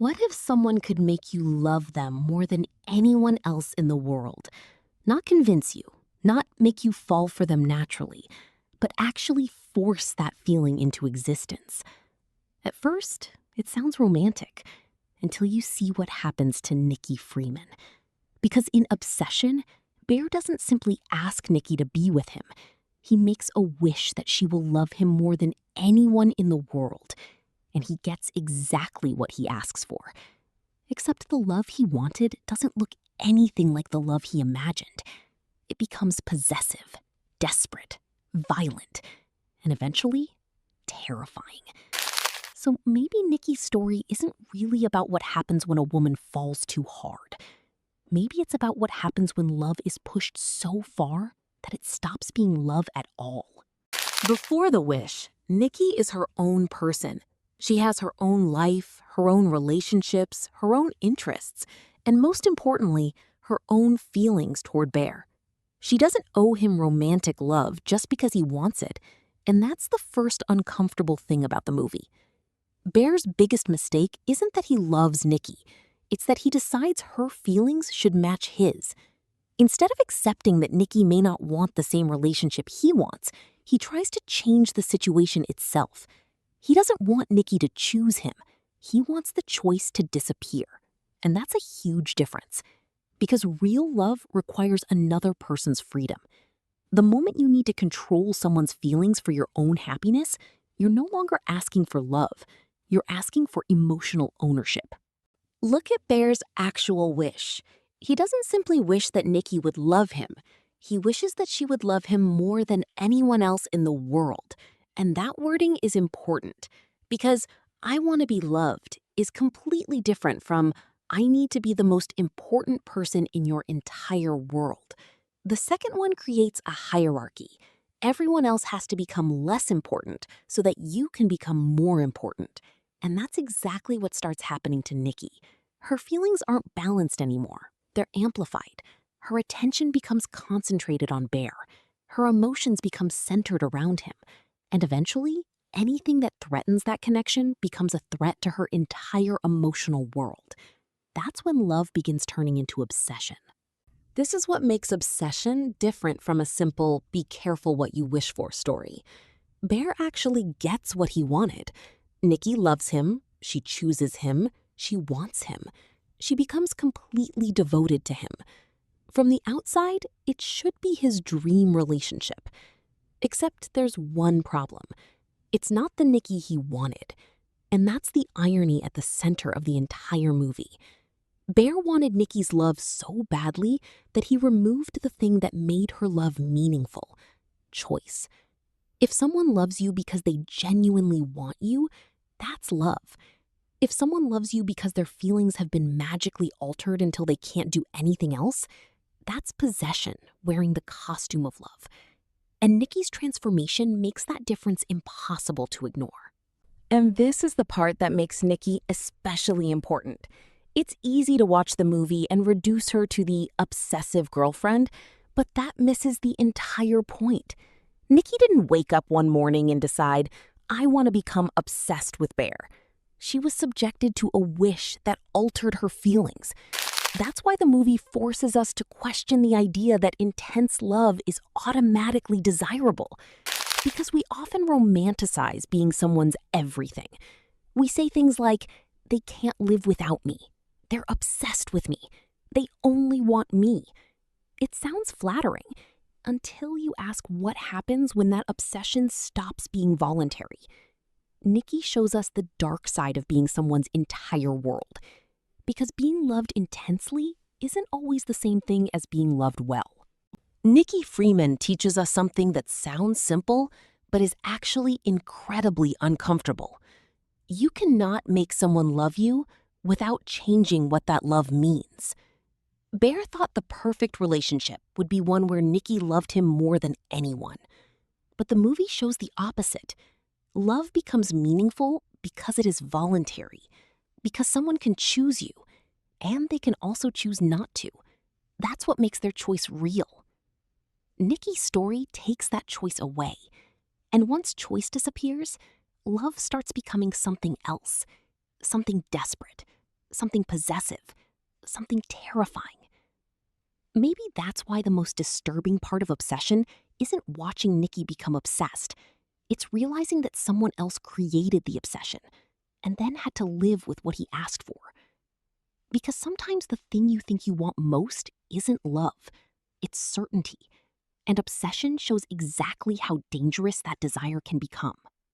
What if someone could make you love them more than anyone else in the world? Not convince you, not make you fall for them naturally, but actually force that feeling into existence. At first, it sounds romantic until you see what happens to Nikki Freeman. Because in Obsession, Bear doesn't simply ask Nikki to be with him. He makes a wish that she will love him more than anyone in the world. And he gets exactly what he asks for. Except the love he wanted doesn't look anything like the love he imagined. It becomes possessive, desperate, violent, and eventually terrifying. So maybe Nikki's story isn't really about what happens when a woman falls too hard. Maybe it's about what happens when love is pushed so far that it stops being love at all. Before the wish, Nikki is her own person. She has her own life, her own relationships, her own interests, and most importantly, her own feelings toward Bear. She doesn't owe him romantic love just because he wants it, and that's the first uncomfortable thing about the movie. Bear's biggest mistake isn't that he loves Nikki, it's that he decides her feelings should match his. Instead of accepting that Nikki may not want the same relationship he wants, he tries to change the situation itself. He doesn't want Nikki to choose him. He wants the choice to disappear. And that's a huge difference. Because real love requires another person's freedom. The moment you need to control someone's feelings for your own happiness, you're no longer asking for love. You're asking for emotional ownership. Look at Bear's actual wish. He doesn't simply wish that Nikki would love him. He wishes that she would love him more than anyone else in the world. And that wording is important because I want to be loved is completely different from I need to be the most important person in your entire world. The second one creates a hierarchy. Everyone else has to become less important so that you can become more important. And that's exactly what starts happening to Nikki. Her feelings aren't balanced anymore. They're amplified. Her attention becomes concentrated on Bear. Her emotions become centered around him. And eventually, anything that threatens that connection becomes a threat to her entire emotional world. That's when love begins turning into obsession. This is what makes Obsession different from a simple be careful what you wish for story. Bear actually gets what he wanted. Nikki loves him, she chooses him, she wants him. She becomes completely devoted to him. From the outside, it should be his dream relationship. Except there's one problem. It's not the Nikki he wanted. And that's the irony at the center of the entire movie. Bear wanted Nikki's love so badly that he removed the thing that made her love meaningful: choice. If someone loves you because they genuinely want you, that's love. If someone loves you because their feelings have been magically altered until they can't do anything else, that's possession wearing the costume of love. And Nikki's transformation makes that difference impossible to ignore. And this is the part that makes Nikki especially important. It's easy to watch the movie and reduce her to the obsessive girlfriend, but that misses the entire point. Nikki didn't wake up one morning and decide, I want to become obsessed with Bear. She was subjected to a wish that altered her feelings. That's why the movie forces us to question the idea that intense love is automatically desirable. Because we often romanticize being someone's everything. We say things like, they can't live without me. They're obsessed with me. They only want me. It sounds flattering until you ask what happens when that obsession stops being voluntary. Nikki shows us the dark side of being someone's entire world. Because being loved intensely isn't always the same thing as being loved well. Nikki Freeman teaches us something that sounds simple, but is actually incredibly uncomfortable. You cannot make someone love you without changing what that love means. Bear thought the perfect relationship would be one where Nikki loved him more than anyone. But the movie shows the opposite. Love becomes meaningful because it is voluntary. Because someone can choose you, and they can also choose not to. That's what makes their choice real. Nikki's story takes that choice away. And once choice disappears, love starts becoming something else, something desperate, something possessive, something terrifying. Maybe that's why the most disturbing part of obsession isn't watching Nikki become obsessed. It's realizing that someone else created the obsession and then had to live with what he asked for. Because sometimes the thing you think you want most isn't love, it's certainty. And obsession shows exactly how dangerous that desire can become.